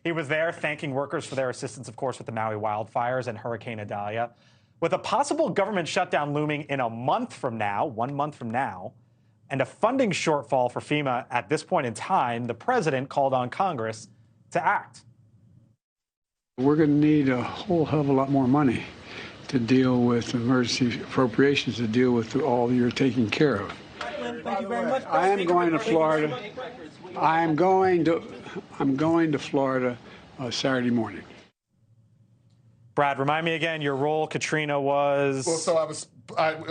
He was there thanking workers for their assistance, of course, with the Maui wildfires and Hurricane Idalia. With a possible government shutdown looming in a month from now, 1 month from now, and a funding shortfall for FEMA at this point in time, the president called on Congress to act. We're going to need a whole hell of a lot more money to deal with emergency appropriations, to deal with all you're taking care of. Thank you very much. I am going to Florida. I'm going to Florida Saturday morning. Brad, remind me again, your role, Katrina, was... Well, so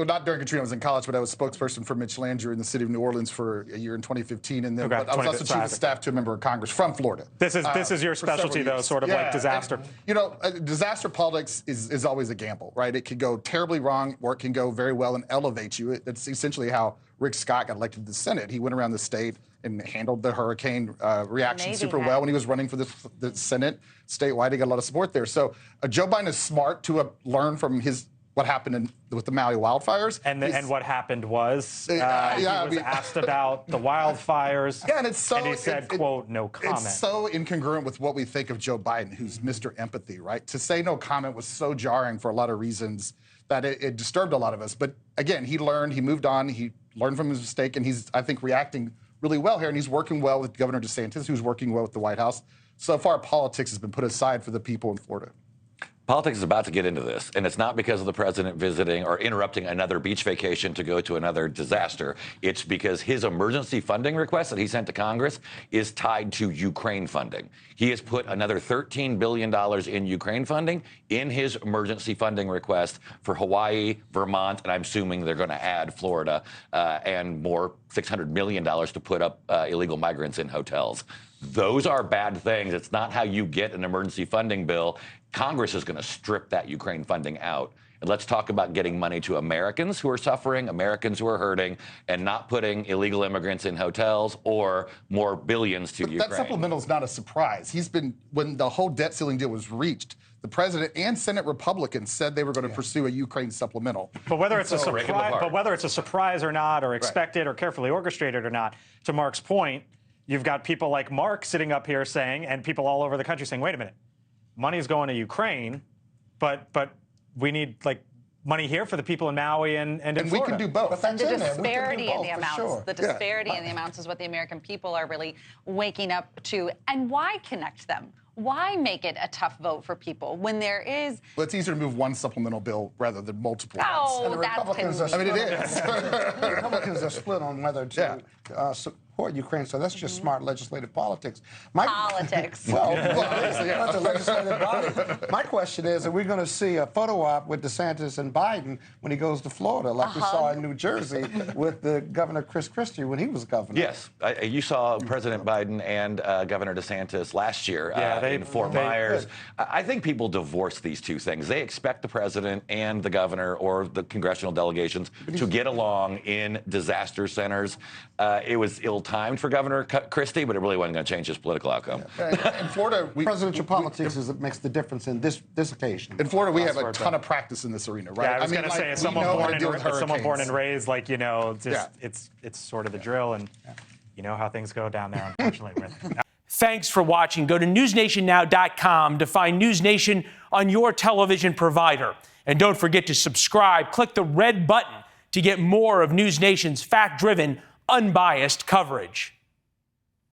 not during Katrina, I was in college, but I was spokesperson for Mitch Landrieu in the city of New Orleans for a year in 2015. And then but I was also chief of staff to a member of Congress from Florida. This is your specialty, though, sort of like disaster. And, disaster politics is always a gamble, right? It could go terribly wrong, or it can go very well and elevate you. It's essentially how Rick Scott got elected to the Senate. He went around the state and handled the hurricane reaction super well when he was running for the Senate statewide. He got a lot of support there. So Joe Biden is smart to learn from what happened with the Maui wildfires. And what happened was he was asked about the wildfires, and he said, quote, no comment. It's so incongruent with what we think of Joe Biden, who's Mr. Empathy, right? To say no comment was so jarring for a lot of reasons that it disturbed a lot of us. But again, he learned, he moved on, he learned from his mistake, and he's, I think, reacting really well here, and he's working well with Governor DeSantis, who's working well with the White House. So far, politics has been put aside for the people in Florida. Politics is about to get into this, and it's not because of the president visiting or interrupting another beach vacation to go to another disaster. It's because his emergency funding request that he sent to Congress is tied to Ukraine funding. He has put another $13 billion in Ukraine funding in his emergency funding request for Hawaii, Vermont, and I'm assuming they're going to add Florida and more, $600 million to put up illegal migrants in hotels. Those are bad things. It's not how you get an emergency funding bill. Congress is going to strip that Ukraine funding out. And let's talk about getting money to Americans who are suffering, Americans who are hurting, and not putting illegal immigrants in hotels or more billions to Ukraine. That supplemental is not a surprise. When the whole debt ceiling deal was reached, the president and Senate Republicans said they were going to pursue a Ukraine supplemental. But whether it's a surprise or not, or expected or carefully orchestrated or not, to Mark's point, you've got people like Mark sitting up here saying, and people all over the country saying, wait a minute, money's going to Ukraine, but we need money here for the people in Maui and in Florida. We can do both. And the disparity in the amounts, the disparity in the amounts is what the American people are really waking up to. And why connect them? Why make it a tough vote for people when there is... Well, it's easier to move one supplemental bill rather than multiple ones. Oh, and the Republicans are split. I mean, it is. The Republicans are split on whether to support Ukraine, so that's just smart legislative politics. Politics. Well, not the legislative body. My question is, are we going to see a photo op with DeSantis and Biden when he goes to Florida, like we saw in New Jersey with the Governor Chris Christie when he was governor? Yes. You saw President Biden and Governor DeSantis last year in Fort Myers. I think people divorce these two things. They expect the president and the governor or the congressional delegations to get along in disaster centers. It was ill-timed for Governor Christie, but it really wasn't going to change his political outcome. In Florida, presidential politics is what makes the difference in this occasion. In Florida, we have a ton of practice in this arena, right? Yeah, I was going to say, as someone born and raised, it's sort of the drill, and you know how things go down there, unfortunately. Thanks for watching. Go to newsnationnow.com to find NewsNation on your television provider. And don't forget to subscribe. Click the red button to get more of NewsNation's fact-driven, unbiased coverage.